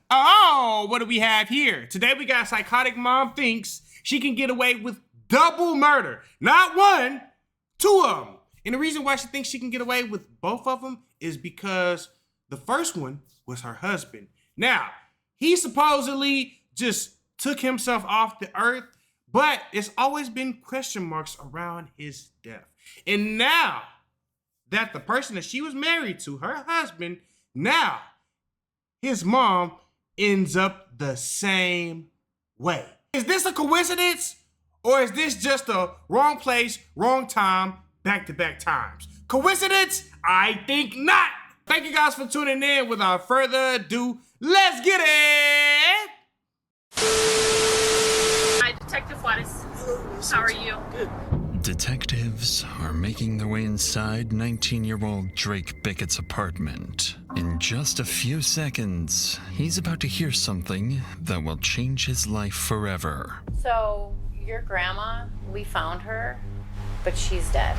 Oh, what do we have here? Today we got Psychotic Mom thinks she can get away with double murder. Not one, two of them. And the reason why she thinks she can get away with both of them is because the first one was her husband. Now, he supposedly just took himself off the earth, but it's always been question marks around his death. And now that the person that she was married to, her husband, now his mom ends up the same way. Is this a coincidence? Or is this just a wrong place, wrong time, back-to-back times? Coincidence? I think not. Thank you guys for tuning in. Without further ado, let's get it! Hi, Detective Juarez. How are you? Good. Detectives are making their way inside 19-year-old Drake Bickett's apartment. In just a few seconds, he's about to hear something that will change his life forever. So, your grandma, we found her, but she's dead.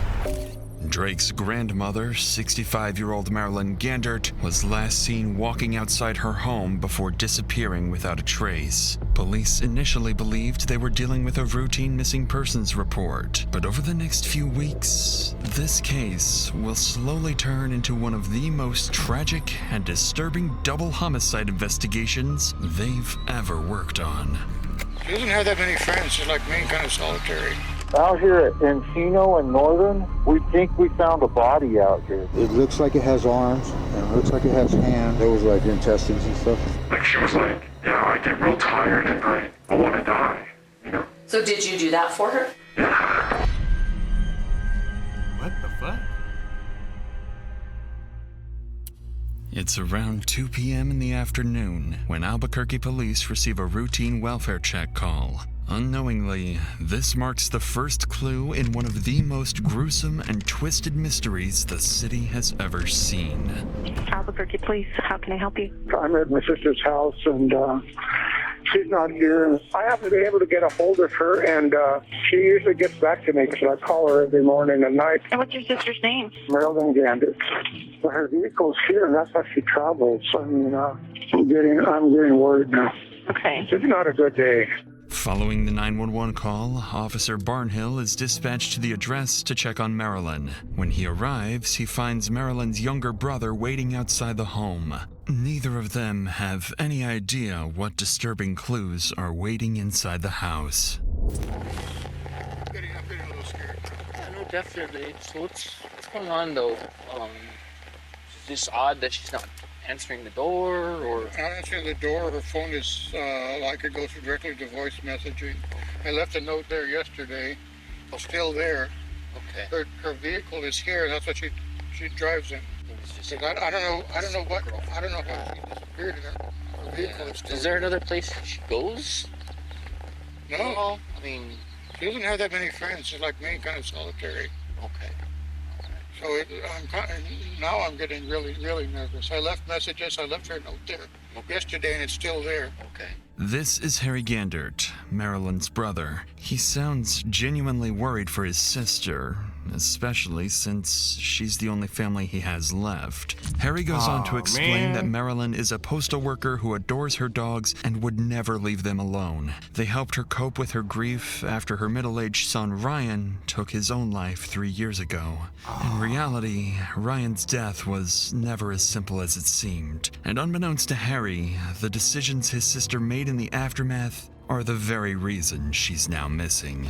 Drake's grandmother, 65-year-old Marilyn Gandert, was last seen walking outside her home before disappearing without a trace. Police initially believed they were dealing with a routine missing persons report, but over the next few weeks, this case will slowly turn into one of the most tragic and disturbing double homicide investigations they've ever worked on. She doesn't have that many friends. She's like me, kind of solitary. Out here at Encino and Northern, we think we found a body out here. It looks like it has arms, and it looks like it has hands. There was like intestines and stuff. Like she was like, yeah, I get real tired and I want to die, you know? So did you do that for her? Yeah. What the fuck? It's around 2 p.m. in the afternoon when Albuquerque police receive a routine welfare check call. Unknowingly, this marks the first clue in one of the most gruesome and twisted mysteries the city has ever seen. Albuquerque Police, how can I help you? I'm at my sister's house, and she's not here. I haven't been able to get a hold of her, and she usually gets back to me because I call her every morning and night. And what's your sister's name? Marilyn Gandert. So her vehicle's here, and that's how she travels. I mean, I'm getting worried now. Okay. It's not a good day. Following the 911 call, Officer Barnhill is dispatched to the address to check on Marilyn. When he arrives, he finds Marilyn's younger brother waiting outside the home. Neither of them have any idea what disturbing clues are waiting inside the house. I'm getting a little scared. Yeah, no, definitely. So what's going on, though? Is this odd that she's not answering the door, or? Not answering the door. Her phone is like it goes directly to voice messaging. I left a note there yesterday. It's still there. Okay. Her vehicle is here, and that's what she drives in. I don't know how she disappeared. Her vehicle is still Is there another place she goes? No. Well, I mean, She doesn't have that many friends. She's like me, kind of solitary. okay. So now I'm getting really, really nervous. I left messages. I left her a note there yesterday, and it's still there. Okay. This is Harry Gandert, Marilyn's brother. He sounds genuinely worried for his sister, especially since she's the only family he has left. Harry goes on to explain that Marilyn is a postal worker who adores her dogs and would never leave them alone. They helped her cope with her grief after her middle-aged son Ryan took his own life 3 years ago. In reality, Ryan's death was never as simple as it seemed, and unbeknownst to Harry, the decisions his sister made in the aftermath are the very reason she's now missing.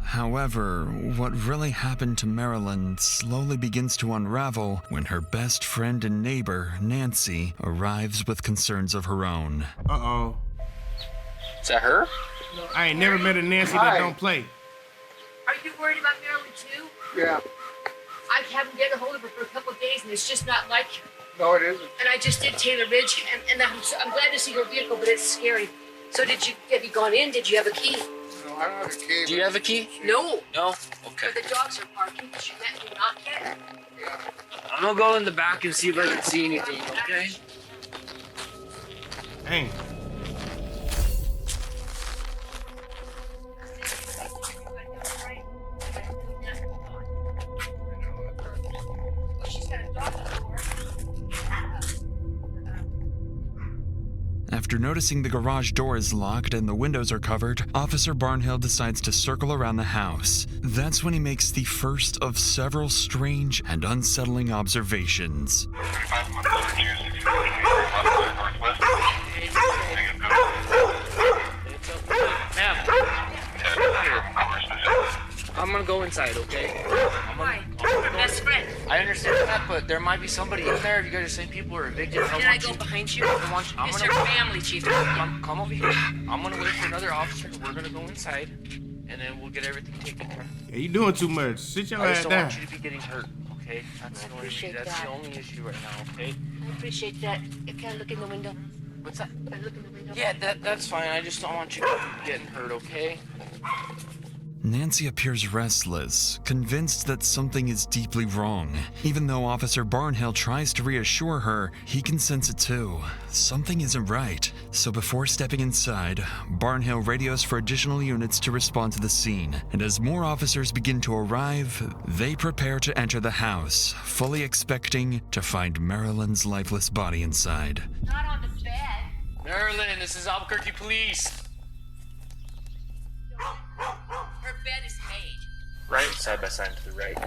However, what really happened to Marilyn slowly begins to unravel when her best friend and neighbor, Nancy, arrives with concerns of her own. Uh-oh. Is that her? I ain't never met a Nancy that don't play. Are you worried about Marilyn too? Yeah. I haven't gotten a hold of her for a couple of days, and it's just not like her. No, it isn't. And I just did Taylor Ridge, and I'm glad to see her vehicle, but it's scary. So have you gone in? Did you have a key? No, I don't have a key. Do you have a key? No. No? Okay. Where the dogs are parking, but you met me not yet. I'm gonna go in the back and see if I can see anything, okay? Dang. After noticing the garage door is locked and the windows are covered, Officer Barnhill decides to circle around the house. That's when he makes the first of several strange and unsettling observations. I'm gonna go inside, okay? Why? Best friend. I understand that, but there might be somebody in there. If you guys are saying people are evicted, Can I go behind you? I want you. It's your family, Chief. Come over here. I'm gonna wait for another officer. We're gonna go inside, and then we'll get everything taken care of. Yeah, you doing too much. Sit your I ass just don't down. want you to be getting hurt, okay? That's the only issue right now, okay? I appreciate that. Can I look in the window? What's that? Can I look in the window? Yeah, that's fine. I just don't want you getting hurt, okay? Nancy appears restless, convinced that something is deeply wrong. Even though Officer Barnhill tries to reassure her, he can sense it too. Something isn't right. So before stepping inside, Barnhill radios for additional units to respond to the scene. And as more officers begin to arrive, they prepare to enter the house, fully expecting to find Marilyn's lifeless body inside. Not on the bed. Marilyn, this is Albuquerque Police. Her bed is made. Right, side by side to the right.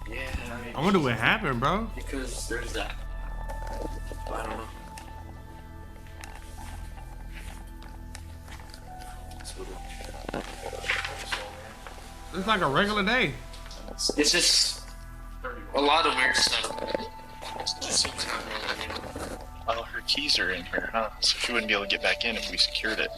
Yeah. I wonder what happened, bro. Because there's that. I don't know. It's like a regular day. It's just a lot of weird stuff. Just seems well, her keys are in here, huh? So she wouldn't be able to get back in if we secured it.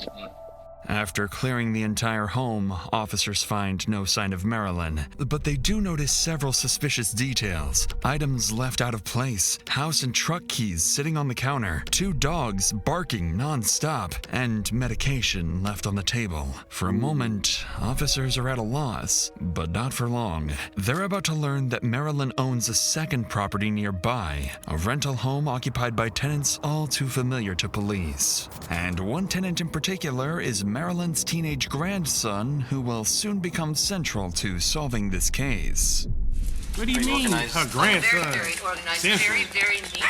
After clearing the entire home, officers find no sign of Marilyn, but they do notice several suspicious details. Items left out of place, house and truck keys sitting on the counter, 2 dogs barking non-stop, and medication left on the table. For a moment, officers are at a loss, but not for long. They're about to learn that Marilyn owns a second property nearby, a rental home occupied by tenants all too familiar to police. And one tenant in particular is Marilyn's teenage grandson, who will soon become central to solving this case. What do you mean, her grandson? Very, very organized. Central. Very, very neat.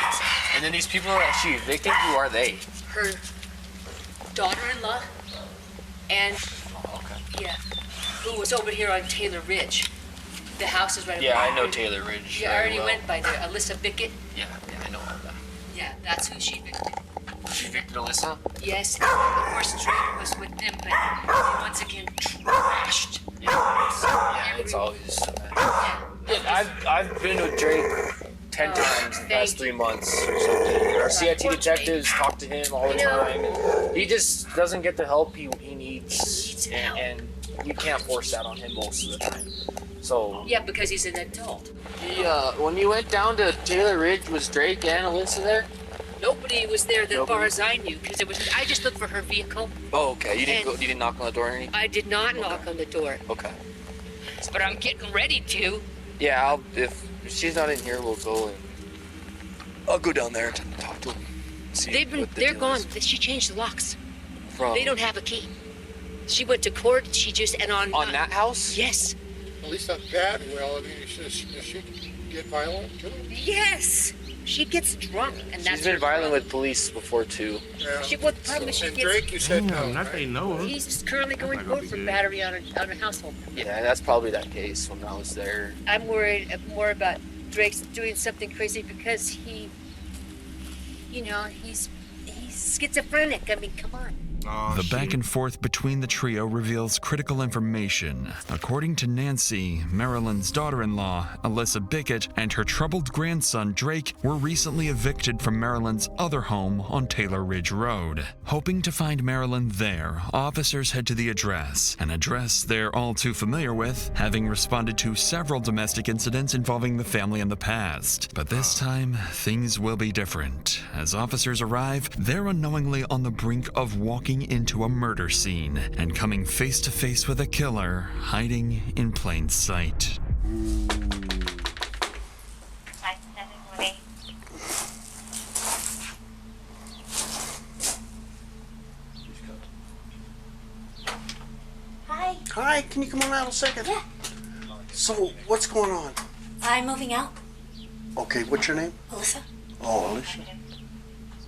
And then these people that she evicted, who are they? Her daughter-in-law and yeah, who was over here on Taylor Ridge. The house is right. Yeah, over I know there. Taylor Ridge. Yeah, I already went by there. Alyssa Bickett. Yeah, I know all that. Yeah, that's who she evicted. She evicted Alyssa? Yes, of course Drake was with them, but he once again trashed. Yeah, it's always. Yeah, I've been with Drake 10 times in the past 3 months or something. Our CIT detectives talk to him all the time. And he just doesn't get the help he needs, and we can't force that on him most of the time. So yeah, because he's an adult. he, when you went down to Taylor Ridge, was Drake and Alyssa there? Nobody was there as far as I knew, because I just looked for her vehicle. Oh, okay. You didn't knock on the door or anything? I did not knock on the door. Okay. But I'm getting ready to. Yeah, if she's not in here, we'll go and I'll go down there and talk to them. They're gone. She changed the locks. From They don't have a key. She went to court. She just on that house. Yes. At least not that well. I mean, does she get violent too? Yes. She gets drunk, and that's. She's been violent with police before too. Yeah. Well, the problem is she And gets. Drake, you said no. Not they know her. He's currently going to court for battery on her household. Yeah, that's probably that case when I was there. I'm worried more about Drake's doing something crazy because he's schizophrenic. I mean, come on. Oh, The back and forth between the trio reveals critical information. According to Nancy, Marilyn's daughter-in-law, Alyssa Bickett, and her troubled grandson, Drake, were recently evicted from Marilyn's other home on Taylor Ridge Road. Hoping to find Marilyn there, officers head to the address, an address they're all too familiar with, having responded to several domestic incidents involving the family in the past. But this time, things will be different. As officers arrive, they're unknowingly on the brink of walking into a murder scene and coming face to face with a killer hiding in plain sight. Hi, can you come on out a second? Yeah. So, what's going on? I'm moving out. Okay, what's your name? Alyssa. Oh, Alicia.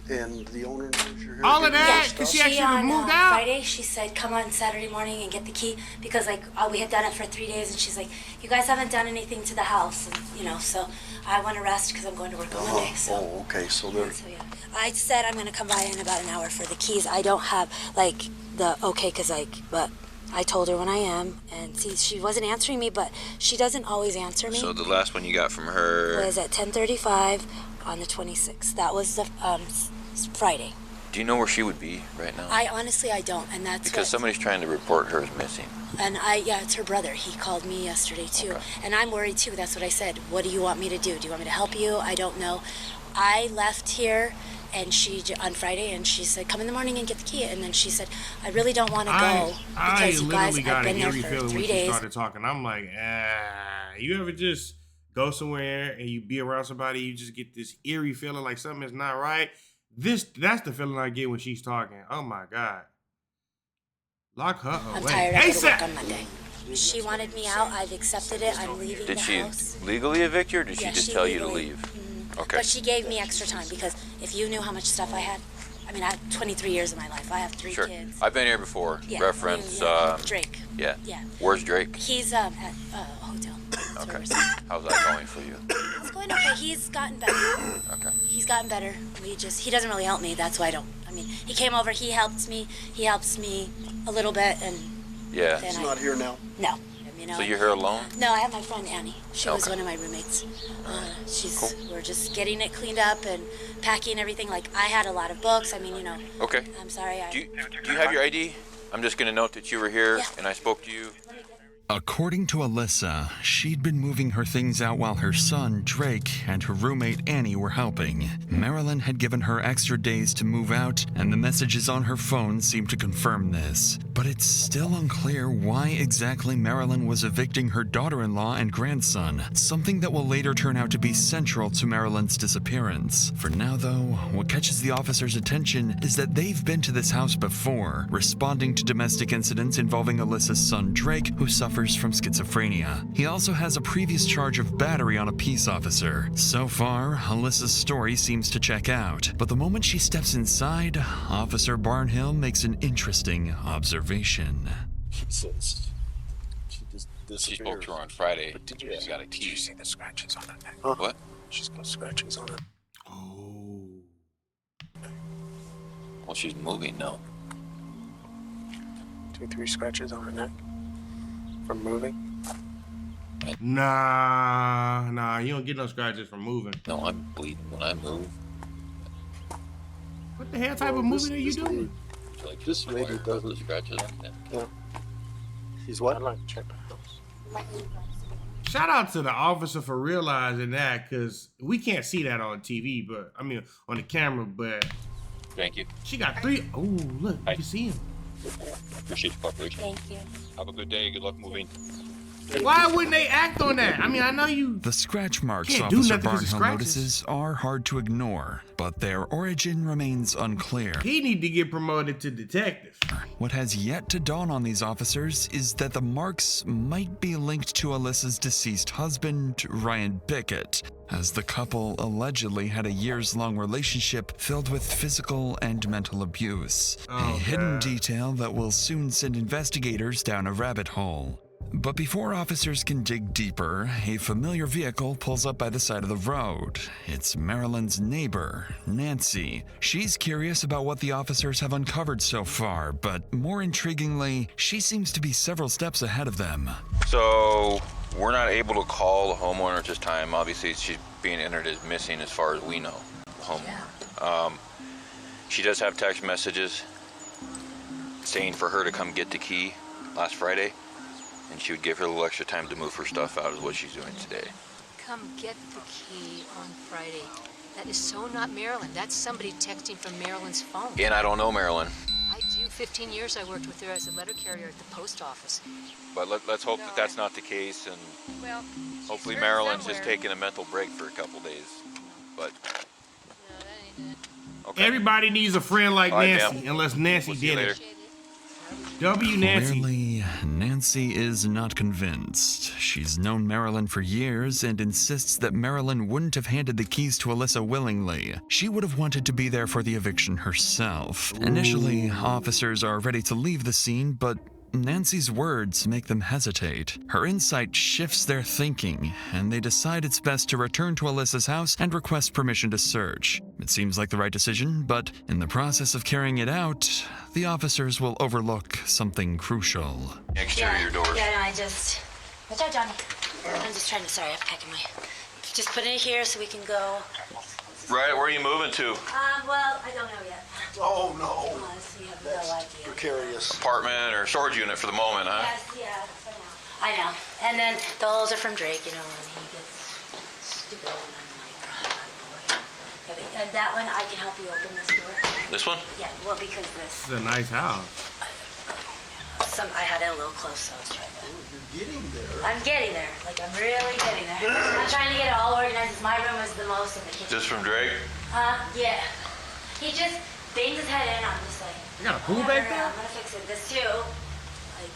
And the owner knows you're here? All of getting that, your because stuff? she actually moved out. Friday, she said, come on Saturday morning and get the key, because like we had done it for 3 days, and she's like, you guys haven't done anything to the house, and, you know, so I want to rest because I'm going to work on Monday. So. Oh, okay, so they're... So yeah, I said I'm going to come by in about an hour for the keys. I don't have like the but I told her when I am, and see, she wasn't answering me, but she doesn't always answer me. So the last one you got from her was at 10:35 on the 26th. That was the Friday. Do you know where she would be right now? I honestly don't, and that's because somebody's trying to report her as missing. And it's her brother. He called me yesterday too, Okay. and I'm worried too. That's what I said. What do you want me to do? Do you want me to help you? I don't know. I left here, and on Friday, and she said, "Come in the morning and get the key." And then she said, "I really don't want to go because you guys have been there for 3 days." When she started talking, I'm like, you ever just go somewhere and you be around somebody, you just get this eerie feeling like something is not right. That's the feeling I get when she's talking. Oh my God. Lock her away. I'm tired. I go to work on Monday. She wanted me out. I've accepted it. I'm leaving Did the she house. legally evict you, or did Yeah, she just she tell you to legally- leave? Mhm. Okay. But she gave me extra time, because if you knew how much stuff I had, I mean, I have 23 years of my life. I have 3 Sure. kids. I've been here before. Yeah, Reference Drake. Yeah. Yeah. Where's Drake? He's at a hotel. Okay. How's that going for you? It's going okay. He's gotten better. Okay. He's gotten better. He doesn't really help me. That's why he came over. He helps me. He helps me a little bit, and Yeah. He's not here now? No. So you're here alone? No, I have my friend Annie. She was Okay. one of my roommates. We're just getting it cleaned up and packing everything. Like, I had a lot of books. I mean, Okay. I'm sorry. Do you have your ID? I'm just going to note that you were here and I spoke to you. According to Alyssa, she'd been moving her things out while her son, Drake, and her roommate, Annie, were helping. Marilyn had given her extra days to move out, and the messages on her phone seemed to confirm this. But it's still unclear why exactly Marilyn was evicting her daughter-in-law and grandson, something that will later turn out to be central to Marilyn's disappearance. For now, though, what catches the officers' attention is that they've been to this house before, responding to domestic incidents involving Alyssa's son, Drake, who suffers from schizophrenia. He also has a previous charge of battery on a peace officer. So far, Alyssa's story seems to check out, but the moment she steps inside, Officer Barnhill makes an interesting observation. She says she just disappeared. She spoke to her on Friday. But did She got a key. Did you see the scratches on it? Huh? What? She's got scratches on it. Well, she's moving now. 2, 3 scratches on her neck from moving. Nah, you don't get no scratches from moving. No, I'm bleeding when I move. What the hell type of moving are you doing? Like this lady doesn't. Scratches like that. Yeah. He's what? I'd like to check the house. Shout out to the officer for realizing that, because we can't see that on TV, but I mean on the camera, but Thank you. she got 3. Oh, look, you can see him. Appreciate the cooperation. Thank you. Have a good day. Good luck moving. Why wouldn't they act on that? I mean, I know you. The scratch marks Can't do Officer nothing 'cause of Barnhill scratches. notices are hard to ignore, but their origin remains unclear. He need to get promoted to detective. What has yet to dawn on these officers is that the marks might be linked to Alyssa's deceased husband, Ryan Bickett, as the couple allegedly had a years-long relationship filled with physical and mental abuse. A hidden detail that will soon send investigators down a rabbit hole. But before officers can dig deeper, a familiar vehicle pulls up by the side of the road. It's Marilyn's neighbor, Nancy. She's curious about what the officers have uncovered so far, but more intriguingly, she seems to be several steps ahead of them. So we're not able to call the homeowner at this time. Obviously, she's being entered as missing as far as we know. The homeowner. She does have text messages saying for her to come get the key last Friday, and she would give her a little extra time to move her stuff out, is what she's doing today. Come get the key on Friday. That is so not Marilyn. That's somebody texting from Marilyn's phone. And I don't know Marilyn, I do. 15 years I worked with her as a letter carrier at the post office. but let's hope that that's not the case, and Well, hopefully heard Marilyn's just somewhere. taking a mental break for a couple days. But Everybody needs a friend like All right, Nancy, ma'am. unless Nancy We'll see you did later. it. W Nancy. Clearly, Nancy is not convinced. She's known Marilyn for years and insists that Marilyn wouldn't have handed the keys to Alyssa willingly. She would have wanted to be there for the eviction herself. Initially, officers are ready to leave the scene, but Nancy's words make them hesitate. Her insight shifts their thinking, and they decide it's best to return to Alyssa's house and request permission to search. It seems like the right decision, but in the process of carrying it out, the officers will overlook something crucial. Exterior doors. Yeah, no, Watch out, Johnny. I'm just trying to, sorry, I'm packing my... Just put it here so we can go. Right, where are you moving to? Well, I don't know yet. Oh, no. Honestly, I have no idea. Precarious. Apartment or storage unit for the moment, huh? Yes, yeah, for now. I know. And then the holes are from Drake, you know, when he gets stupid and I'm like, oh, boy. And that one, I can help you open this door. This one? Yeah, well, because this... This is a nice house. I had it a little close, so I was trying to... You're getting there. I'm getting there. Like, I'm really getting there. I'm trying to get it all organized. My room is the most in the kitchen. This from Drake? Yeah. He just bangs his head in. I'm just like... You got a pool back there? I'm gonna fix it. This too. Like,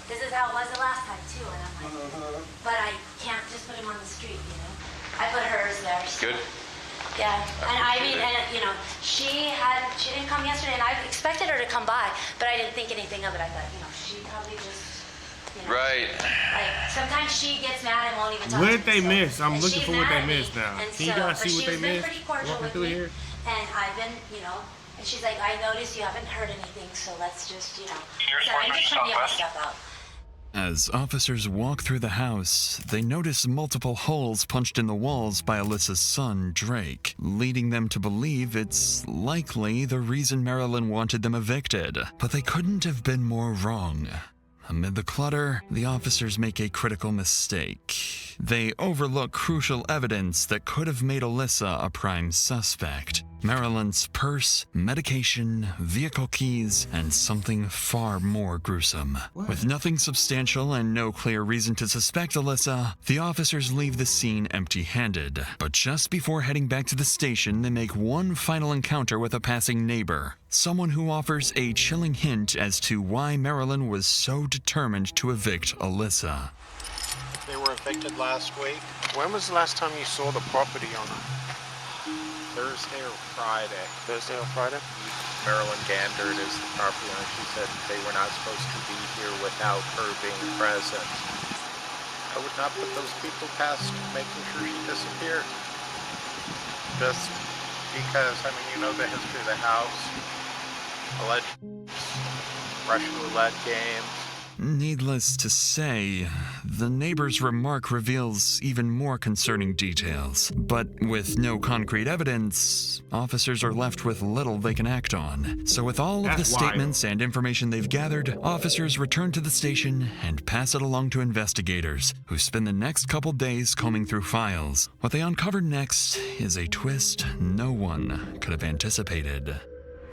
this is how it was the last time too, and I'm like... But I can't just put him on the street, you know? I put hers there. So. Good. Yeah, and I mean, and you know, she didn't come yesterday, and I expected her to come by, but I didn't think anything of it. I thought, you know, she probably just, you know, Right. like sometimes she gets mad and won't even talk. What did to me, they so- miss? I'm and looking she's for what mad they at missed me, now. and Can you so- guys but see what she's they been missed? pretty cordial Walking with through me, here. and I've been, you know, and she's like, I noticed you haven't heard anything, so let's just, you know, so I'm just trying to get my stuff out. As officers walk through the house, they notice multiple holes punched in the walls by Alyssa's son, Drake, leading them to believe it's likely the reason Marilyn wanted them evicted. But they couldn't have been more wrong. Amid the clutter, the officers make a critical mistake. They overlook crucial evidence that could have made Alyssa a prime suspect. Marilyn's purse, medication, vehicle keys, and something far more gruesome. With nothing substantial and no clear reason to suspect Alyssa, the officers leave the scene empty-handed. But just before heading back to the station, they make one final encounter with a passing neighbor. Someone who offers a chilling hint as to why Marilyn was so determined to evict Alyssa. They were evicted last week. When was the last time you saw the property owner? Thursday or Friday? Thursday or Friday? Marilyn Gandert is the property owner. She said they were not supposed to be here without her being present. I would not put those people past making sure she disappeared. Just because, I mean, you know the history of the house. Alleged Russian roulette games. Needless to say, the neighbor's remark reveals even more concerning details. But with no concrete evidence, officers are left with little they can act on. So with all of the statements and information they've gathered, officers return to the station and pass it along to investigators, who spend the next couple days combing through files. What they uncover next is a twist no one could have anticipated.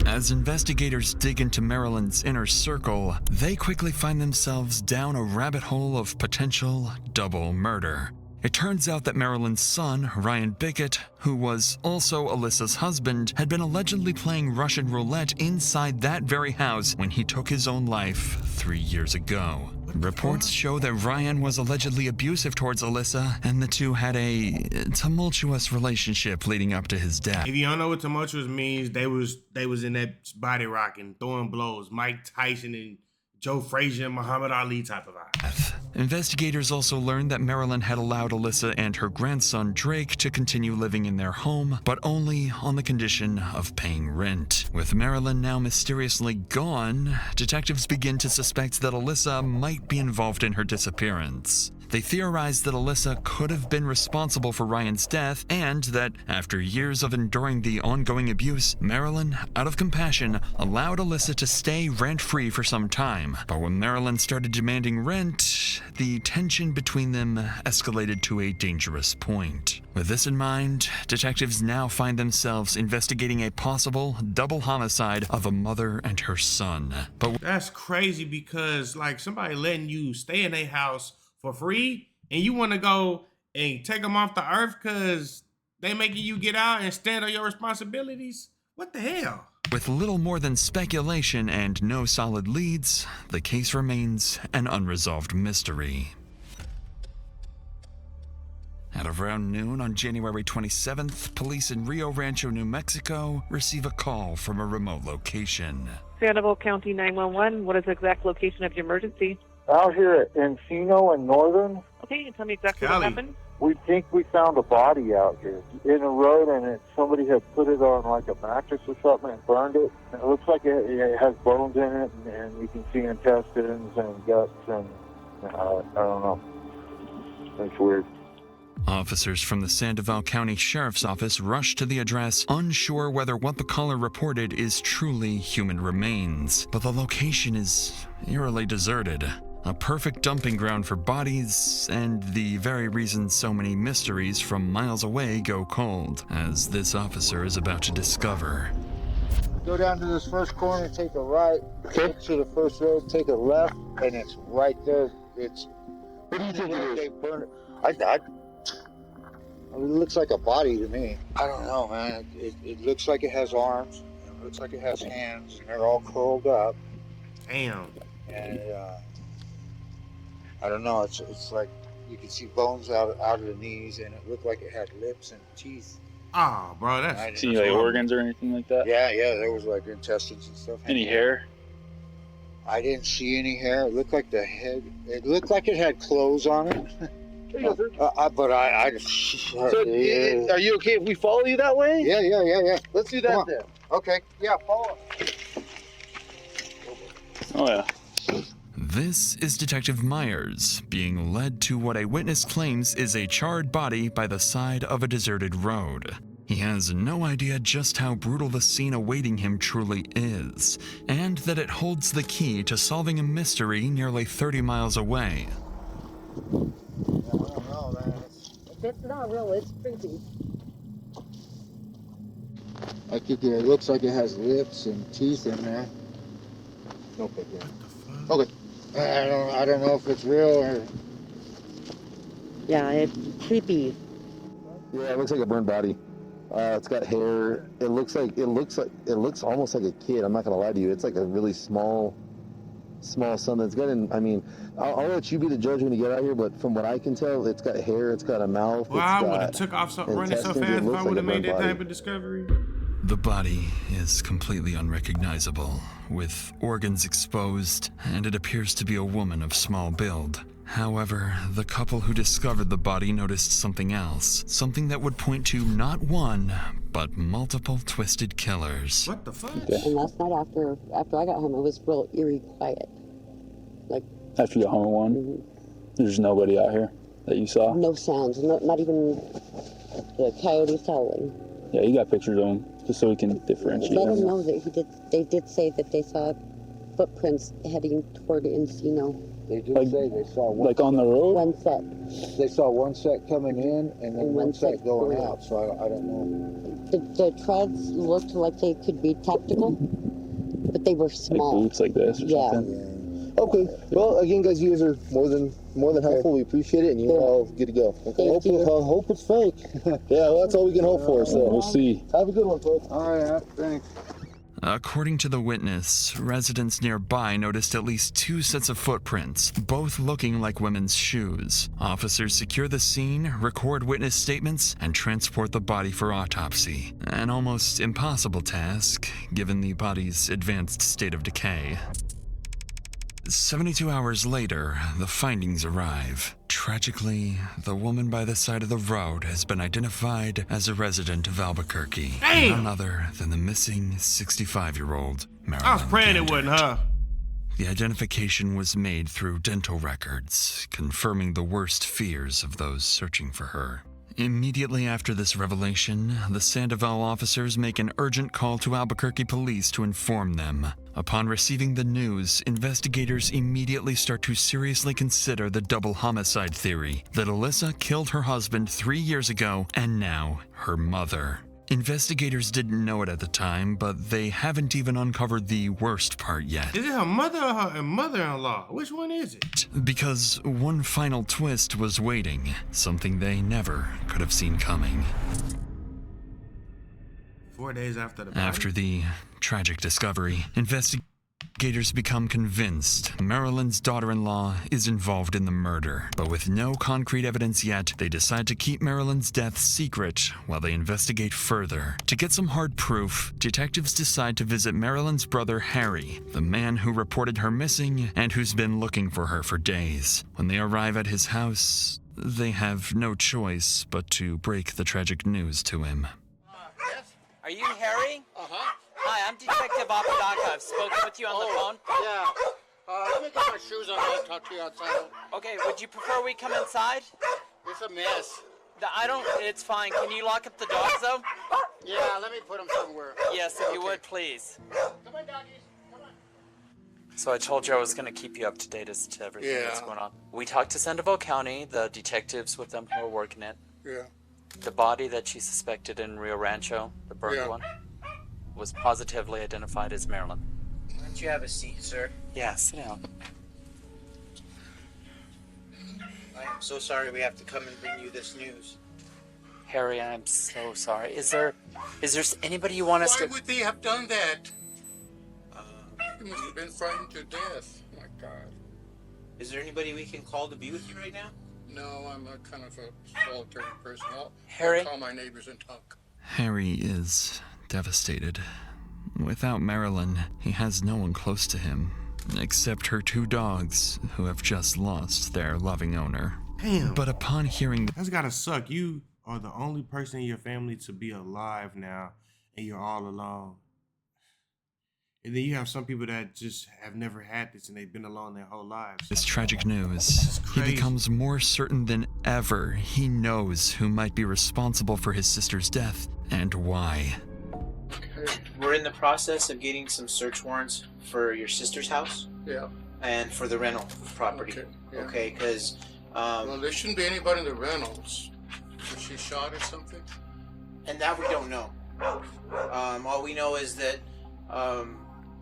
As investigators dig into Marilyn's inner circle, they quickly find themselves down a rabbit hole of potential double murder. It turns out that Marilyn's son, Ryan Bickett, who was also Alyssa's husband, had been allegedly playing Russian roulette inside that very house when he took his own life 3 years ago. Reports show that Ryan was allegedly abusive towards Alyssa, and the two had a tumultuous relationship leading up to his death. If you don't know what tumultuous means, they was in that body rocking, throwing blows, Mike Tyson and Joe Frazier and Muhammad Ali type of vibe. Investigators also learned that Marilyn had allowed Alyssa and her grandson Drake to continue living in their home, but only on the condition of paying rent. With Marilyn now mysteriously gone, detectives begin to suspect that Alyssa might be involved in her disappearance. They theorized that Alyssa could have been responsible for Ryan's death, and that, after years of enduring the ongoing abuse, Marilyn, out of compassion, allowed Alyssa to stay rent-free for some time. But when Marilyn started demanding rent, the tension between them escalated to a dangerous point. With this in mind, detectives now find themselves investigating a possible double homicide of a mother and her son. But that's crazy because, like, somebody letting you stay in a house for free, and you want to go and take them off the earth because they making you get out and stand on your responsibilities? What the hell? With little more than speculation and no solid leads, the case remains an unresolved mystery. At around noon on January 27th, police in Rio Rancho, New Mexico receive a call from a remote location. Sandoval County 911, what is the exact location of your emergency? Out here at Encino and Northern, Okay, and tell me exactly what happened. we think we found a body out here in a road, and somebody had put it on like a mattress or something and burned it. It looks like it has bones in it, and you can see intestines and guts, and I don't know. It's weird. Officers from the Sandoval County Sheriff's Office rush to the address, unsure whether what the caller reported is truly human remains. But the location is eerily deserted. A perfect dumping ground for bodies, and the very reason so many mysteries from miles away go cold, as this officer is about to discover. Go down to this first corner, take a right, go to the first road, take a left, and it's right there. It's. What do you think it is? They burned it. I mean, it looks like a body to me. I don't know, man. It looks like it has arms. It looks like it has hands, and they're all curled up. Damn. And I don't know. It's like you can see bones out of the knees, and it looked like it had lips and teeth. Oh, bro, that's. See like organs or anything like that? Yeah, there was like intestines and stuff. Any hair? I didn't see any hair. It looked like the head. It looked like it had clothes on it. There you go, sir. But I So, are you okay if we follow you that way? Yeah. Let's do that then. Okay, yeah, follow. Oh, yeah. This is Detective Myers, being led to what a witness claims is a charred body by the side of a deserted road. He has no idea just how brutal the scene awaiting him truly is, and that it holds the key to solving a mystery nearly 30 miles away. It's not real, it's creepy. I think it looks like it has lips and teeth in there. Okay, yeah. Okay. I don't know if it's real or. Yeah, it's creepy. Yeah, it looks like a burned body. It's got hair. It looks almost like a kid. I'm not gonna lie to you. It's like a really small son that's got in. I mean, I'll let you be the judge when you get out here, but from what I can tell, it's got hair, it's got a mouth. Well, I would have took off running so fast if I would have made that type of discovery. The body is completely unrecognizable, with organs exposed, and it appears to be a woman of small build. However, the couple who discovered the body noticed something else, something that would point to not one, but multiple twisted killers. What the fuck? And last night after I got home, it was real eerie quiet. Like After you got home at 1, there's nobody out here that you saw? no sounds, not even the coyotes howling. Yeah, you got pictures of him, just so we can differentiate Let him them. know that they did say that they saw footprints heading toward Encino. They did say they saw one. Like on the road? One set. They saw one set coming in and then one set going out. So I don't know. The treads looked like they could be tactical, but they were small. Like boots like this or Yeah. something? Okay. Well, again, guys, you guys are more than helpful. We appreciate it, and you're all good to go. Okay. Hope it's fake. Yeah, well, that's all we can hope for. So We'll see. Have a good one, folks. All right, thanks. According to the witness, residents nearby noticed at least 2 sets of footprints, both looking like women's shoes. Officers secure the scene, record witness statements, and transport the body for autopsy. An almost impossible task, given the body's advanced state of decay. 72 hours later, the findings arrive. Tragically, the woman by the side of the road has been identified as a resident of Albuquerque. Damn! None other than the missing 65-year-old Marilyn. I was praying it wasn't her. The identification was made through dental records, confirming the worst fears of those searching for her. Immediately after this revelation, the Sandoval officers make an urgent call to Albuquerque police to inform them. Upon receiving the news, investigators immediately start to seriously consider the double homicide theory that Alyssa killed her husband 3 years ago and now her mother. Investigators didn't know it at the time, but they haven't even uncovered the worst part yet. Is it her mother or her mother-in-law? Which one is it? Because one final twist was waiting, something they never could have seen coming. 4 days after the body? After the tragic discovery, investigators become convinced Marilyn's daughter-in-law is involved in the murder. But with no concrete evidence yet, they decide to keep Marilyn's death secret while they investigate further. To get some hard proof, detectives decide to visit Marilyn's brother Harry, the man who reported her missing and who's been looking for her for days. When they arrive at his house, they have no choice but to break the tragic news to him. Are you Harry? Uh-huh. Hi, I'm Detective Apodaca. I've spoken with you on the phone. Yeah. Let me get my shoes on and I'll talk to you outside. Okay, would you prefer we come inside? It's a mess. It's fine. Can you lock up the dogs, though? Yeah, let me put them somewhere. Yes, if you would, please. Come on, doggies. Come on. So I told you I was going to keep you up to date as to everything that's going on. We talked to Sandoval County, the detectives with them who are working it. Yeah. The body that she suspected in Rio Rancho, the burned one, was positively identified as Marilyn. Why don't you have a seat, sir? Yeah, sit down. I am so sorry we have to come and bring you this news. Harry, I'm so sorry. Is there anybody you want us to... Why would they have done that? You must have been frightened to death. Oh my God. Is there anybody we can call to be with you right now? No, I'm a kind of a solitary person. I'll call my neighbors and talk. Harry is devastated. Without Marilyn, he has no one close to him, except her 2 dogs, who have just lost their loving owner. Damn. But upon hearing... That's gotta suck. You are the only person in your family to be alive now, and you're all alone. And then you have some people that just have never had this and they've been alone their whole lives. This tragic news, he becomes more certain than ever he knows who might be responsible for his sister's death and why. We're in the process of getting some search warrants for your sister's house. Yeah. And for the rental property. Okay, because... well, there shouldn't be anybody in the rentals. Was she shot or something? And that we don't know. All we know is that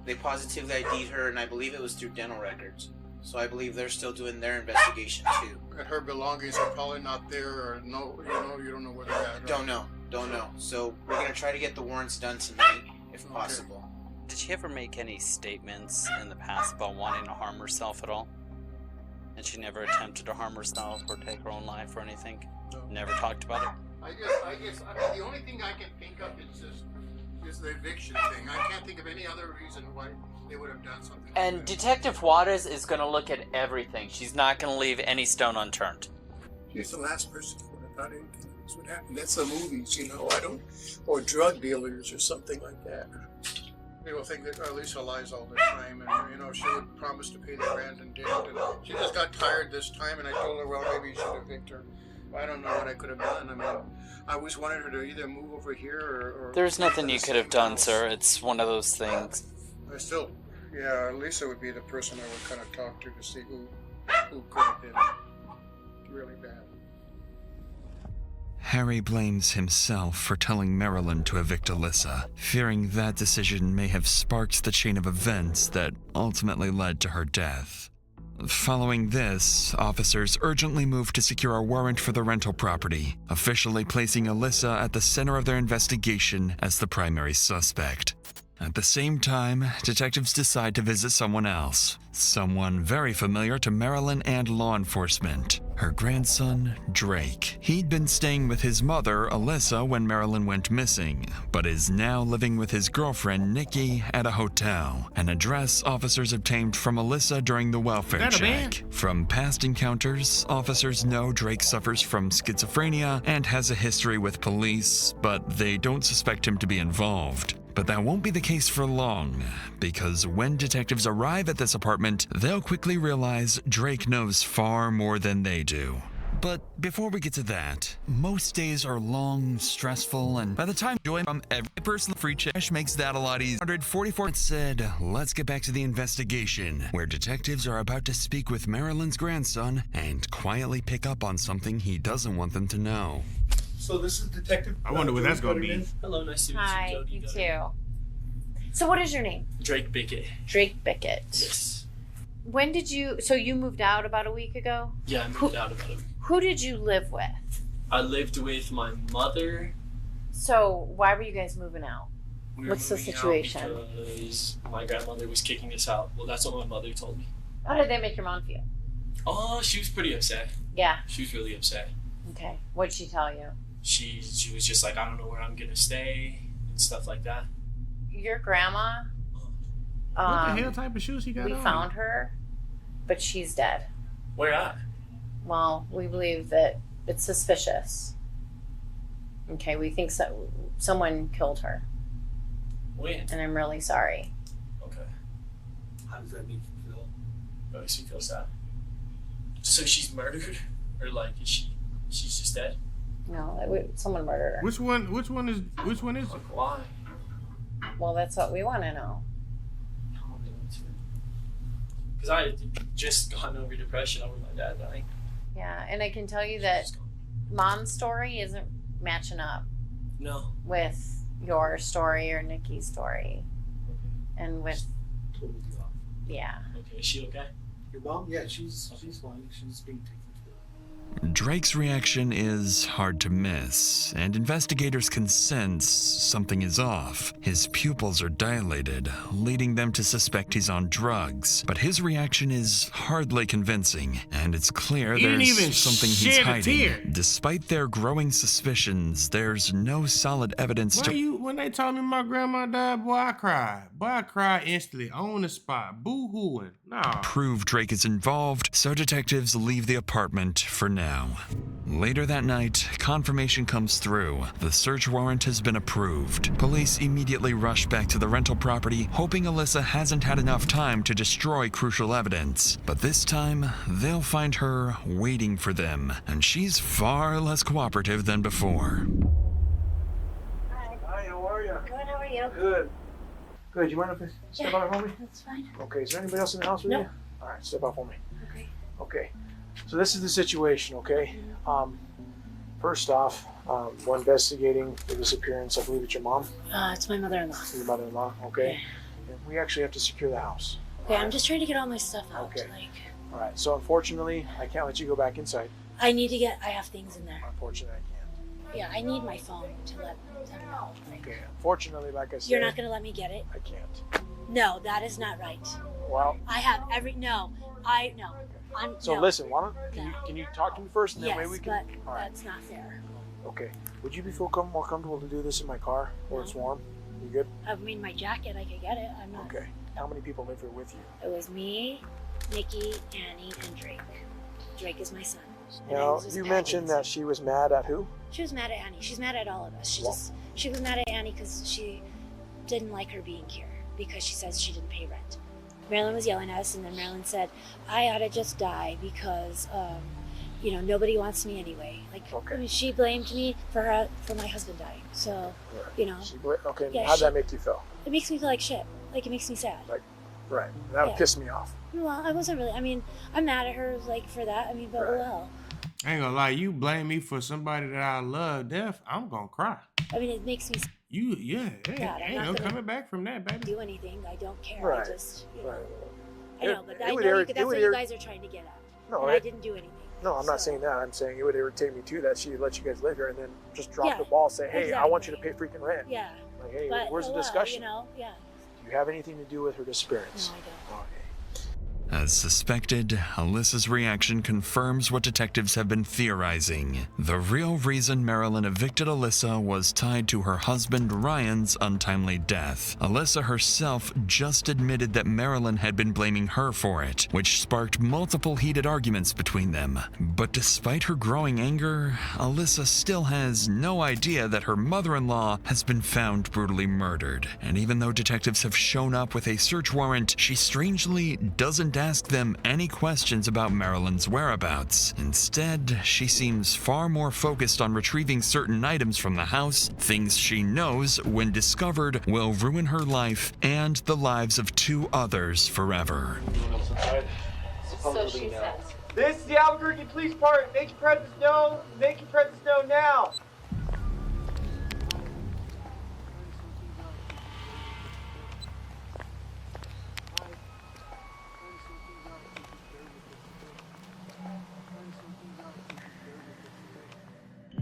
they positively ID'd her, and I believe it was through dental records. So I believe they're still doing their investigation too. And her belongings are probably not there, or no, you don't know where they're at. Right? Don't know. So we're gonna try to get the warrants done tonight, if possible. Did she ever make any statements in the past about wanting to harm herself at all? And she never attempted to harm herself or take her own life or anything? No. Never talked about it? I guess, the only thing I can think of is the eviction thing. I can't think of any other reason why they would have done something And like that. Detective Juarez is going to look at everything. She's not going to leave any stone unturned. She's the last person who would have thought anything else would happen. That's the movies, you know. Or drug dealers or something like that. People think that Elisa lies all the time, and you know she would promise to pay the rent and didn't. And she just got tired this time, and I told her, well, maybe you should evict her. I don't know what I could have done. I mean, I always wanted her to either move over here or There's nothing you could have done, sir. It's one of those things. I still, yeah, Lisa would be the person I would kind of talk to see who could have been really bad. Harry blames himself for telling Marilyn to evict Alyssa, fearing that decision may have sparked the chain of events that ultimately led to her death. Following this, officers urgently moved to secure a warrant for the rental property, officially placing Alyssa at the center of their investigation as the primary suspect. At the same time, detectives decide to visit someone else, someone very familiar to Marilyn and law enforcement, her grandson, Drake. He'd been staying with his mother, Alyssa, when Marilyn went missing, but is now living with his girlfriend, Nikki, at a hotel, an address officers obtained from Alyssa during the welfare check. From past encounters, officers know Drake suffers from schizophrenia and has a history with police, but they don't suspect him to be involved. But that won't be the case for long, because when detectives arrive at this apartment, they'll quickly realize Drake knows far more than they do. But before we get to that, most days are long, stressful, and by the time joy from every person free cash makes that a lot easier. 144 said, let's get back to the investigation, where detectives are about to speak with Marilyn's grandson and quietly pick up on something he doesn't want them to know. So this is Detective. I wonder what that's gonna be. Hello, nice to meet you. Hi, Jody. you too. So what is your name? Drake Bickett. Drake Bickett. Yes. When did you, so you moved out about a week ago? Yeah, I moved out about a week. Who did you live with? I lived with my mother. So why were you guys moving out? We were What's the moving out situation? Because my grandmother was kicking us out. Well, that's what my mother told me. How did that make your mom feel? Oh, she was pretty upset. Yeah. She was really upset. Okay. What'd she tell you? She was just like, I don't know where I'm gonna stay and stuff like that. Your grandma. What the hell type of shoes he got We on? found her, but she's dead. Where at? Well, we believe that it's suspicious. Okay, we think someone killed her. When? And I'm really sorry. Okay. How does that make you feel? It makes me feel sad. So she's murdered, or like she's just dead? No, someone murdered her. Which one is it? Why? Well, that's what we want to know. Because I had just gotten over depression over my dad dying. Yeah, and I can tell you that Mom's story isn't matching up No. with your story or Nikki's story. And with, yeah. Okay, is she okay? Your mom? Yeah, she's fine. She's being taken care of. Drake's reaction is hard to miss, and investigators can sense something is off. His pupils are dilated, leading them to suspect he's on drugs. But his reaction is hardly convincing, and it's clear He didn't even there's something he's shed a tear. hiding. Despite their growing suspicions, there's no solid evidence When they told me my grandma died, boy, I cried. Boy, I cried instantly, on the spot, boo-hooing. Nah. prove Drake is involved, so detectives leave the apartment for now. Later that night, confirmation comes through. The search warrant has been approved. Police immediately rush back to the rental property, hoping Alyssa hasn't had enough time to destroy crucial evidence. But this time, they'll find her waiting for them, and she's far less cooperative than before. Hi, how are you? Good, how are you? Good. Good. You mind if I step out for me? That's fine. Okay. Is there anybody else in the house with No. you? All right. Step out for me. Okay. Okay. So this is the situation. Okay. First off, we're investigating the disappearance. I believe it's your mom. It's my mother-in-law. Your mother-in-law. Okay. And we actually have to secure the house. Okay, I'm just trying to get all my stuff out. Okay. Like, All right. So unfortunately, I can't let you go back inside. I have things in there. Unfortunately, I can't. Yeah, I need my phone to let them know. Like, Okay. Unfortunately, like I said, you're not gonna let me get it? I can't. No, that is not right. Well. I have no. So no. listen, can you talk to me first, and then Yes, maybe we can. but All right. that's not fair. Okay. Would you feel more comfortable to do this in my car where it's warm? You good? I mean, my jacket, I could get it. I'm not. Okay. How many people live here with you? It was me, Nikki, Annie, and Drake. Drake is my son. And I Now, was just you Patty. mentioned that she was mad at who? She was mad at Annie. She's mad at all of us. She was mad at Annie because she didn't like her being here because she says she didn't pay rent. Marilyn was yelling at us, and then Marilyn said, I ought to just die because, nobody wants me anyway. Like, I mean, she blamed me for my husband dying. So, Okay, Yeah, how'd that make you feel? it makes me feel like shit. Like, it makes me sad. Right. That would Yeah. piss me off. Well, I wasn't really. I mean, I'm mad at her, like, for that. I mean, but oh well. I ain't gonna lie, you blame me for somebody that I love death, I'm gonna cry. I mean, it makes me Ain't I'm no not gonna coming back from that, baby. do anything. I don't care. Right. I just, Right. I know, but It I would know irrit- that's it what would you irrit- guys are trying to get at. No, and I it- didn't do anything. No, I'm not saying that. I'm saying it would irritate me too that she let you guys live here and then just drop Yeah, the ball and say, hey, I want you to pay exactly. freaking rent. Yeah. Like, hey, But, where's the oh well, discussion? Yeah. Do you have anything to do with her disappearance? No, I don't. Okay. As suspected, Alyssa's reaction confirms what detectives have been theorizing. The real reason Marilyn evicted Alyssa was tied to her husband Ryan's untimely death. Alyssa herself just admitted that Marilyn had been blaming her for it, which sparked multiple heated arguments between them. But despite her growing anger, Alyssa still has no idea that her mother-in-law has been found brutally murdered. And even though detectives have shown up with a search warrant, she strangely doesn't ask them any questions about Marilyn's whereabouts. Instead, she seems far more focused on retrieving certain items from the house, things she knows, when discovered, will ruin her life and the lives of 2 others forever. So she says. This is the Albuquerque Police Department. Make your presence known. Make your presence known now.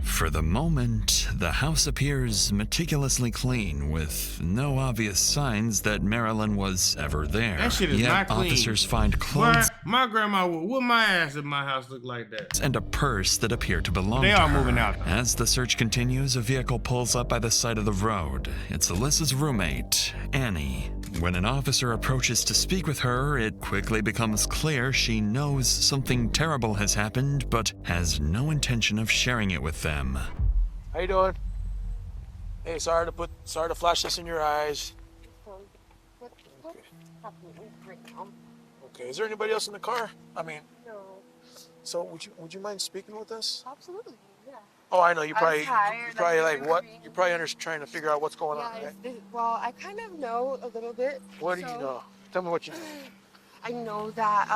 For For the moment, the house appears meticulously clean, with no obvious signs that Marilyn was ever there. That shit is Yet not clean. officers find clothes My grandma would whoop my ass if my house looked like that. and a purse that appear to belong They to are her. moving out. As the search continues, a vehicle pulls up by the side of the road. It's Alyssa's roommate, Annie. When an officer approaches to speak with her, it quickly becomes clear she knows something terrible has happened, but has no intention of sharing it with them. How you doing? Hey, sorry to flash this in your eyes. Okay, is there anybody else in the car? I mean, No. so would you mind speaking with us? Absolutely, yeah. Oh, I know you I'm probably tired, like what? You're probably trying to figure out what's going on, Yeah, right? well, I kind of know a little bit. What do you know? Tell me what you know. I know that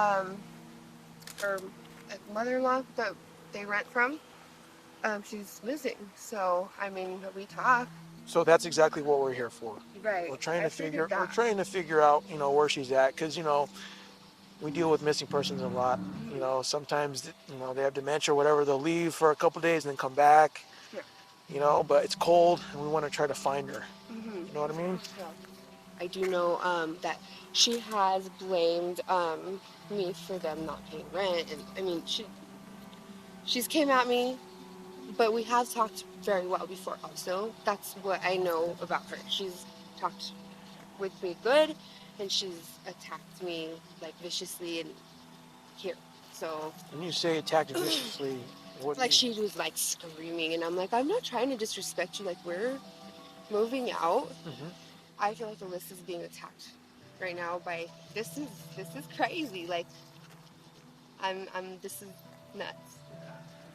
her mother-in-law that they rent from, she's missing. So I mean, we talk. So that's exactly what we're here for. Right. We're trying I to figure figured that. out, where she's at, because we deal with missing persons a lot. Sometimes they have dementia or whatever. They'll leave for a couple of days and then come back. Sure. But it's cold and we want to try to find her. Mm-hmm. You know what I mean? Yeah. I do know that she has blamed me for them not paying rent, and I mean she's came at me, but we have talked very well before. Also, that's what I know about her. She's talked with me good, and she's attacked me like viciously and here. So When you say attacked viciously, what? like she was like screaming, and I'm like, I'm not trying to disrespect you. Like we're moving out. Mm-hmm. I feel like Alyssa's being attacked right now by this is crazy. Like this is nuts.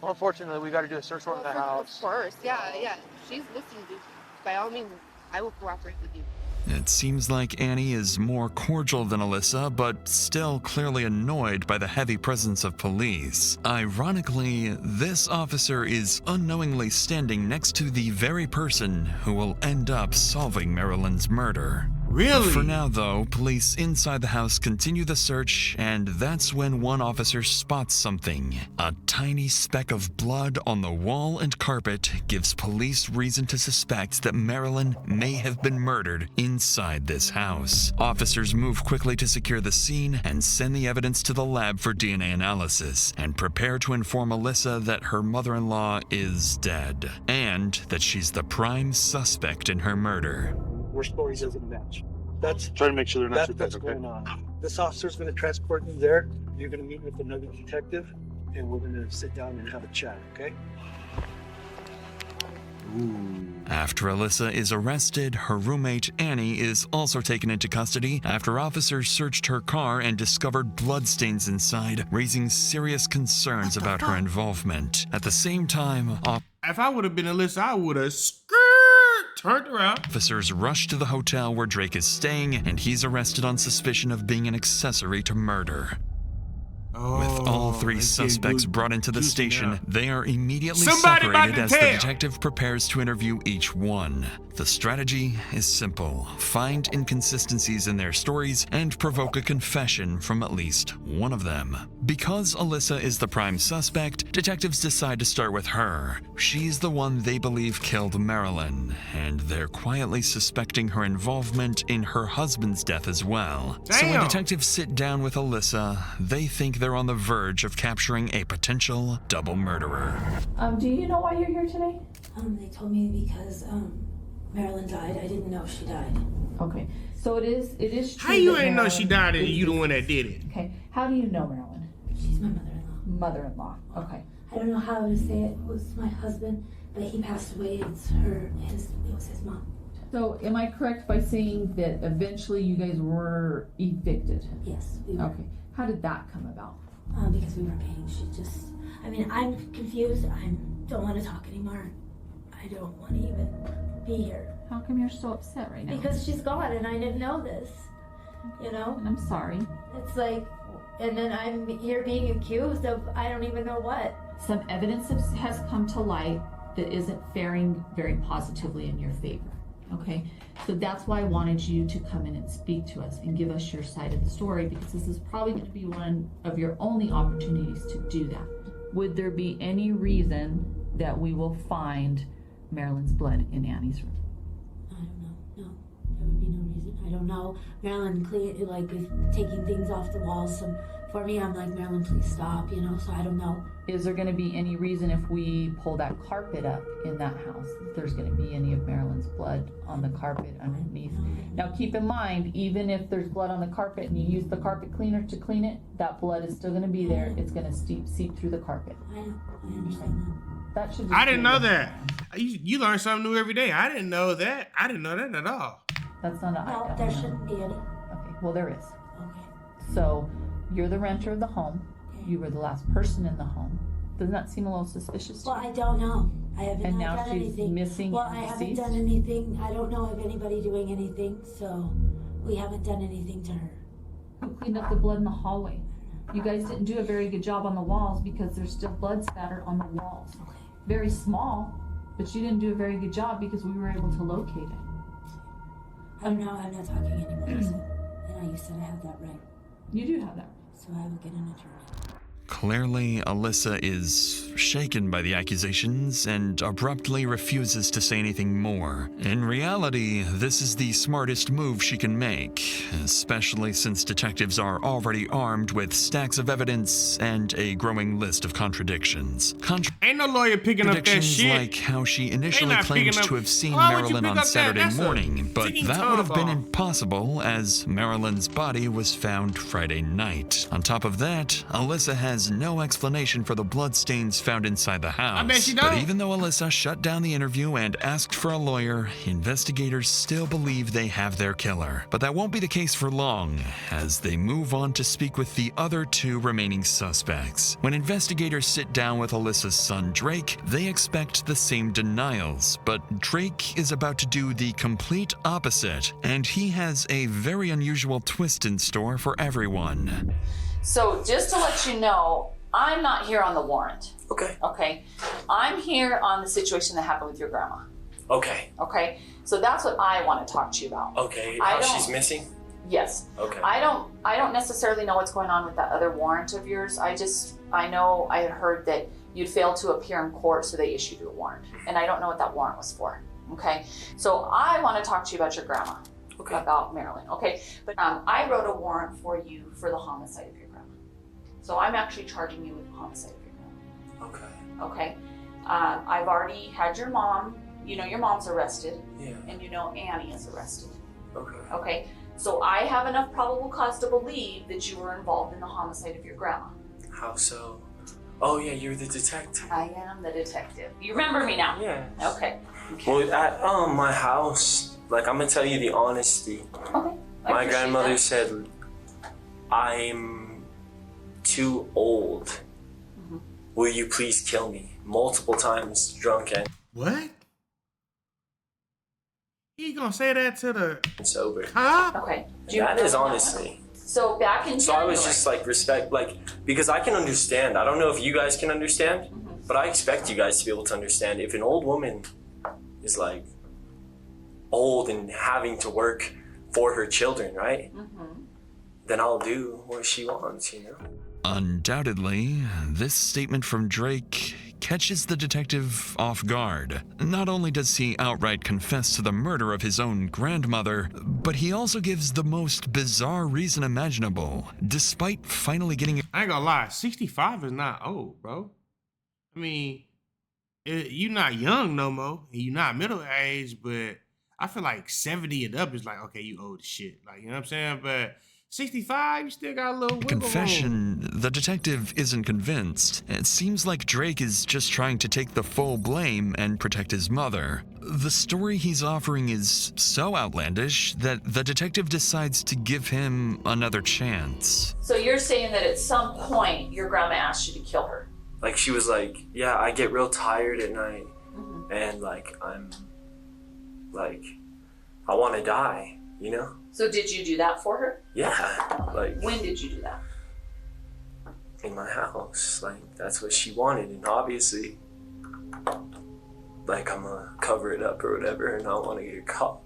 Well, unfortunately, we got to do a search warrant in the house. Of course, yeah. She's listening to. By all means, I will cooperate with you. It seems like Annie is more cordial than Alyssa, but still clearly annoyed by the heavy presence of police. Ironically, this officer is unknowingly standing next to the very person who will end up solving Marilyn's murder. Really? For now, though, police inside the house continue the search, and that's when one officer spots something. A tiny speck of blood on the wall and carpet gives police reason to suspect that Marilyn may have been murdered inside this house. Officers move quickly to secure the scene and send the evidence to the lab for DNA analysis, and prepare to inform Alyssa that her mother-in-law is dead, and that she's the prime suspect in her murder. Your story doesn't match. That's Try to make sure they're not that's too what's bad, okay? going on. This officer's going to transport you there. You're going to meet with another detective, and we're going to sit down and have a chat, okay? After Alyssa is arrested, her roommate Annie is also taken into custody after officers searched her car and discovered bloodstains inside, raising serious concerns about her involvement. At the same time, if I would have been Alyssa, I would have turned around. Officers rush to the hotel where Drake is staying, and he's arrested on suspicion of being an accessory to murder. With all three suspects brought into the station, they are immediately separated as the detective prepares to interview each one. The strategy is simple: find inconsistencies in their stories and provoke a confession from at least one of them. Because Alyssa is the prime suspect, detectives decide to start with her. She's the one they believe killed Marilyn, and they're quietly suspecting her involvement in her husband's death as well. So when detectives sit down with Alyssa, they think they're on the verge of capturing a potential double murderer. Do you know why you're here today? They told me because Marilyn died. I didn't know she died. Okay, so it is true. How you that ain't know Marilyn- she died and you the one that did it? Okay, how do you know Marilyn? She's my mother-in-law. Mother-in-law. Okay. I don't know how to say it. It was my husband, but he passed away. It was his mom. So am I correct by saying that eventually you guys were evicted? Yes, we were. Okay. How did that come about? Because we weren't paying. I'm confused. I don't want to talk anymore. I don't want to even be here. How come you're so upset right now? Because she's gone and I didn't know this. You know? I'm sorry. It's like, and then I'm here being accused of I don't even know what. Some evidence has come to light that isn't faring very positively in your favor. Okay? So that's why I wanted you to come in and speak to us and give us your side of the story, because this is probably going to be one of your only opportunities to do that. Would there be any reason that we will find Marilyn's blood in Annie's room? I don't know. No, there would be no reason. I don't know. Marilyn is taking things off the walls. So for me, I'm like, Marilyn, please stop. So I don't know. Is there going to be any reason if we pull that carpet up in that house that there's going to be any of Marilyn's blood on the carpet underneath? Now keep in mind, even if there's blood on the carpet and you use the carpet cleaner to clean it, that blood is still going to be there. It's going to seep through the carpet. I understand that. That should. I didn't know that. You learn something new every day. I didn't know that. I didn't know that at all. That's not a. No, there shouldn't be any. Okay. Well, there is. Okay. So you're the renter of the home. You were the last person in the home. Doesn't that seem a little suspicious to you? Well, I don't know. I haven't And now done she's anything. missing Well, and I haven't deceased? done anything. I don't know of anybody doing anything, so we haven't done anything to her. Who cleaned up the blood in the hallway? You guys didn't do a very good job on the walls because there's still blood spattered on the walls. Okay. Very small, but you didn't do a very good job because we were able to locate it. I'm not talking anymore. So, you said I have that right. You do have that. So I will get an attorney. Clearly, Alyssa is shaken by the accusations and abruptly refuses to say anything more. In reality, this is the smartest move she can make, especially since detectives are already armed with stacks of evidence and a growing list of contradictions. Ain't no lawyer picking up that shit. Like how she initially not claimed picking up- to have seen Why would you Marilyn pick on up that? Saturday That's a morning, but ticking that would have time been bomb. impossible as Marilyn's body was found Friday night. On top of that, Alyssa has no explanation for the bloodstains found inside the house. I bet she But don't. even though Alyssa shut down the interview and asked for a lawyer, investigators still believe they have their killer. But that won't be the case for long, as they move on to speak with the other two remaining suspects. When investigators sit down with Alyssa's son Drake, they expect the same denials, but Drake is about to do the complete opposite, and he has a very unusual twist in store for everyone. So just to let you know, I'm not here on the warrant. Okay. Okay. I'm here on the situation that happened with your grandma. Okay. Okay. So that's what I want to talk to you about. Okay. I How don't- she's missing? Yes. Okay. I don't necessarily know what's going on with that other warrant of yours. I know I had heard that you'd failed to appear in court, so they issued you a warrant. And I don't know what that warrant was for. Okay. So I want to talk to you about your grandma. Okay. About Marilyn. Okay. But I wrote a warrant for you for the homicide of your grandma. So I'm actually charging you with homicide of your grandma. Okay. Okay. I've already had your mom, your mom's arrested. Yeah. And Annie is arrested. Okay. Okay. So I have enough probable cause to believe that you were involved in the homicide of your grandma. How so? Oh yeah, you're the detective. I am the detective. You remember me now? Yeah. Okay. Well, at my house, I'm gonna tell you the honesty. Okay. I My appreciate grandmother that. said I'm too old. Mm-hmm. Will you please kill me? Multiple times, drunk and What? He gonna say that to the sober. huh? Okay. That is honestly. So back in So I was January- just respect, because I can understand. I don't know if you guys can understand, Mm-hmm. but I expect you guys to be able to understand. If an old woman is old and having to work for her children, right? Mm-hmm. Then I'll do what she wants, Undoubtedly, this statement from Drake catches the detective off guard. Not only does he outright confess to the murder of his own grandmother, but he also gives the most bizarre reason imaginable, despite finally getting... I ain't gonna lie, 65 is not old, bro. I mean, you're not young no more. You're not middle aged, but I feel like 70 and up is okay, you old as shit. You know what I'm saying? But 65, you still got a little wiggle room. Confession, the detective isn't convinced. It seems like Drake is just trying to take the full blame and protect his mother. The story he's offering is so outlandish that the detective decides to give him another chance. So you're saying that at some point your grandma asked you to kill her? She was yeah, I get real tired at night, Mm-hmm. and I'm I want to die, So did you do that for her? Yeah, When did you do that? in my house, that's what she wanted, and obviously, I'm gonna cover it up or whatever, and I don't want to get caught.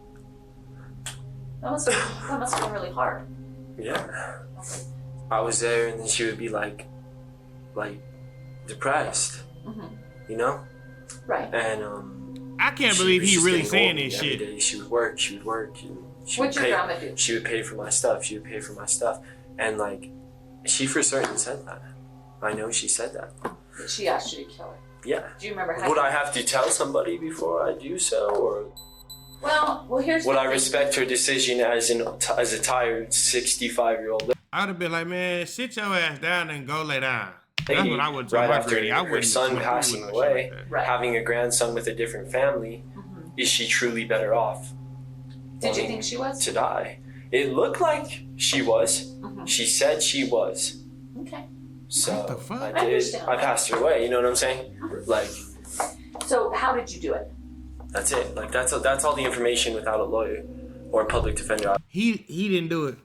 That must have been really hard. Yeah, I was there, and then she would be depressed, Mm-hmm. Right. And I can't believe he really saying this every shit. day she would work. And What'd your grandma do? She would pay for my stuff. And like, she for certain said that. I know she said that. But she asked you to kill her. Yeah. Do you remember how? Would I have to tell somebody before I do so, or Well, here's. would I respect her decision as a tired 65-year-old? I would have been like, man, sit your ass down and go lay down. That's lady what I would tell right my after granny. I her wouldn't son do passing no shit away, like that. Right. having a grandson with a different family, is she truly better off? Did you think she was? To die. It looked like she was. She said she was. Okay. So I I understand. I passed her away. You know what I'm saying? Like, So how did you do it? that's it. Like that's all the information without a lawyer or a public defender. He didn't do it.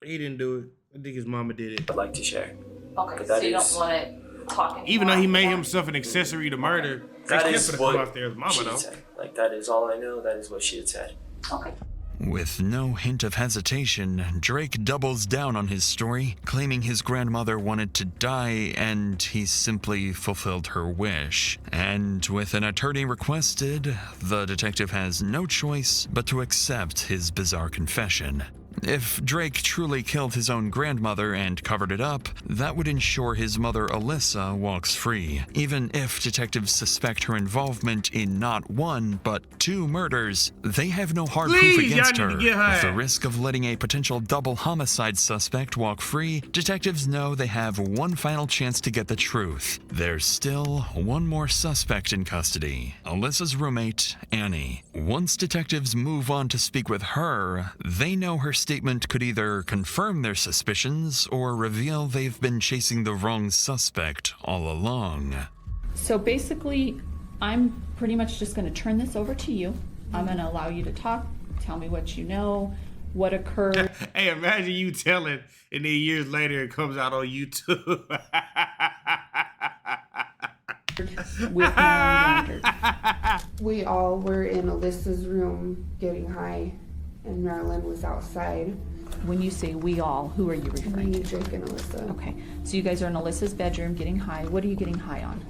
He didn't do it. I think his mama did it. I'd like to share. Okay, But so that you is- don't want to talk anymore. Even though he made himself an accessory to murder, That they is still put what him out there as mama she though. had said. Like, that is all I know. That is what she had said. Okay. With no hint of hesitation, Drake doubles down on his story, claiming his grandmother wanted to die and he simply fulfilled her wish. And with an attorney requested, the detective has no choice but to accept his bizarre confession. If Drake truly killed his own grandmother and covered it up, that would ensure his mother Alyssa walks free. Even if detectives suspect her involvement in not one, but 2 murders, they have no hard proof against her. With the risk of letting a potential double homicide suspect walk free, detectives know they have one final chance to get the truth. There's still one more suspect in custody, Alyssa's roommate, Annie. Once detectives move on to speak with her, they know her statement could either confirm their suspicions or reveal they've been chasing the wrong suspect all along. So basically, I'm pretty much just going to turn this over to you. I'm going to allow you to talk, tell me what you know, what occurred. Hey, imagine you telling, and then years later it comes out on YouTube. with Marilyn Gander. We all were in Alyssa's room getting high, and Marilyn was outside. When you say we all, who are you referring Me, to? Drake, and Alyssa. Okay, so you guys are in Alyssa's bedroom getting high. What are you getting high on?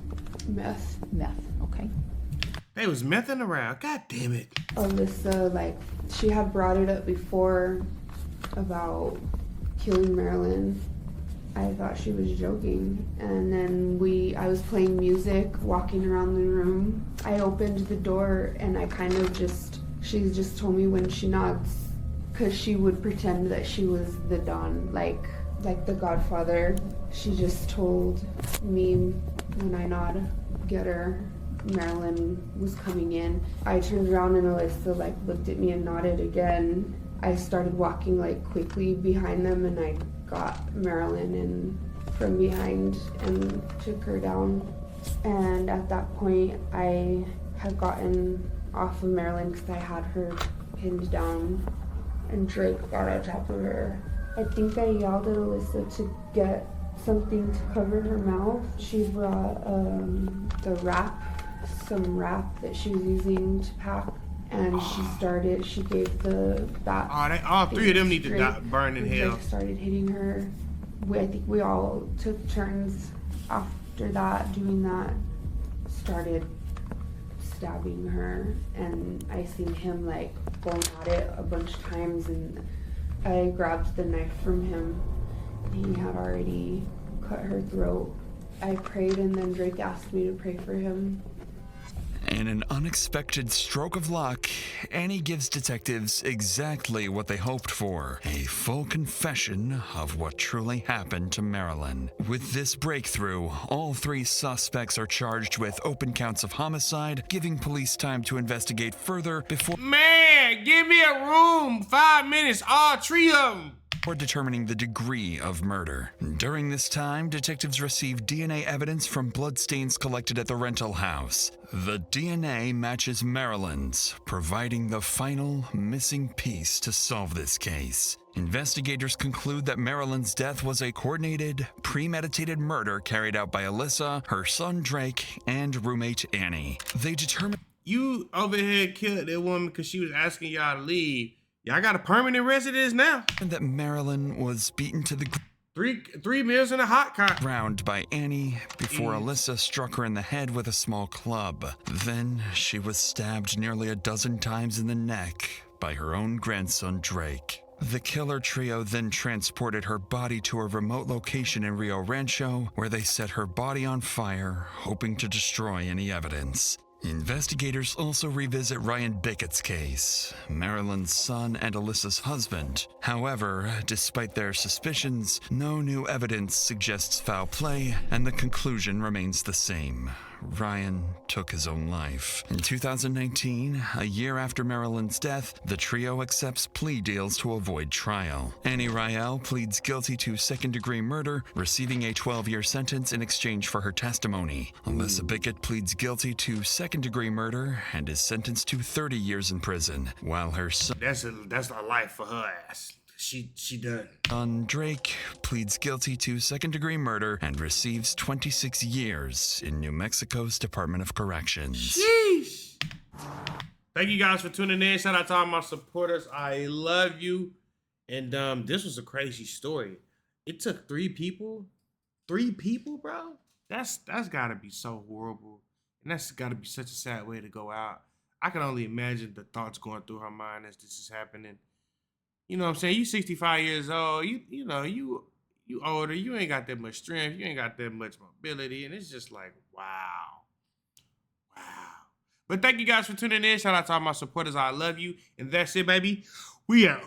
Meth. Meth, okay. They was messing around. God damn it. Alyssa, like, she had brought it up before about killing Marilyn. I thought she was joking. And then I was playing music, walking around the room. I opened the door and I kind of she just told me when she nods, because she would pretend that she was the Don, like the Godfather. She just told me when I nod, get her. Marilyn was coming in. I turned around and Alyssa like looked at me and nodded again. I started walking like quickly behind them and I got Marilyn in from behind and took her down. And at that point I had gotten off of Marilyn because I had her pinned down and Drake got on top of her. I think I yelled at Alyssa to get something to cover her mouth. She brought some wrap that she was using to pack, and she gave all 3 of them need to burn in hell. Drake started hitting her. I think we all took turns after that doing that, started stabbing her, and I seen him like going at it a bunch of times, and I grabbed the knife from him. He had already cut her throat. I prayed and then Drake asked me to pray for him. In an unexpected stroke of luck, Annie gives detectives exactly what they hoped for, a full confession of what truly happened to Marilyn. With this breakthrough, all 3 suspects are charged with open counts of homicide, giving police time to investigate further before— Man, give me a room, 5 minutes, all 3 of them. or determining the degree of murder. During this time, detectives receive DNA evidence from bloodstains collected at the rental house. The DNA matches Marilyn's, providing the final missing piece to solve this case. Investigators conclude that Marilyn's death was a coordinated, premeditated murder carried out by Alyssa, her son Drake, and roommate Annie. They determine— You over here killed that woman because she was asking y'all to leave. Y'all got a permanent residence now. That Marilyn was beaten to the Three meals and a hot cock. Drowned by Annie before Jeez. Alyssa struck her in the head with a small club. Then she was stabbed nearly a dozen times in the neck by her own grandson Drake. The killer trio then transported her body to a remote location in Rio Rancho where they set her body on fire, hoping to destroy any evidence. Investigators also revisit Ryan Bickett's case, Marilyn's son and Alyssa's husband. However, despite their suspicions, no new evidence suggests foul play, and the conclusion remains the same. Ryan took his own life. In 2019, a year after Marilyn's death, the trio accepts plea deals to avoid trial. Annie Rael pleads guilty to second-degree murder, receiving a 12-year sentence in exchange for her testimony. Alyssa Bickett pleads guilty to second-degree murder and is sentenced to 30 years in prison, while her son... That's a life for her ass. She done. Drake pleads guilty to second-degree murder and receives 26 years in New Mexico's Department of Corrections. Sheesh. Thank you guys for tuning in. Shout out to all my supporters. I love you. And this was a crazy story. It took 3 people. 3 people, bro? That's gotta be so horrible. And that's gotta be such a sad way to go out. I can only imagine the thoughts going through her mind as this is happening. You know what I'm saying? You 65 years old, you know, you older, you ain't got that much strength, you ain't got that much mobility, and it's just like, wow. But thank you guys for tuning in. Shout out to all my supporters. I love you. And that's it, baby. We out.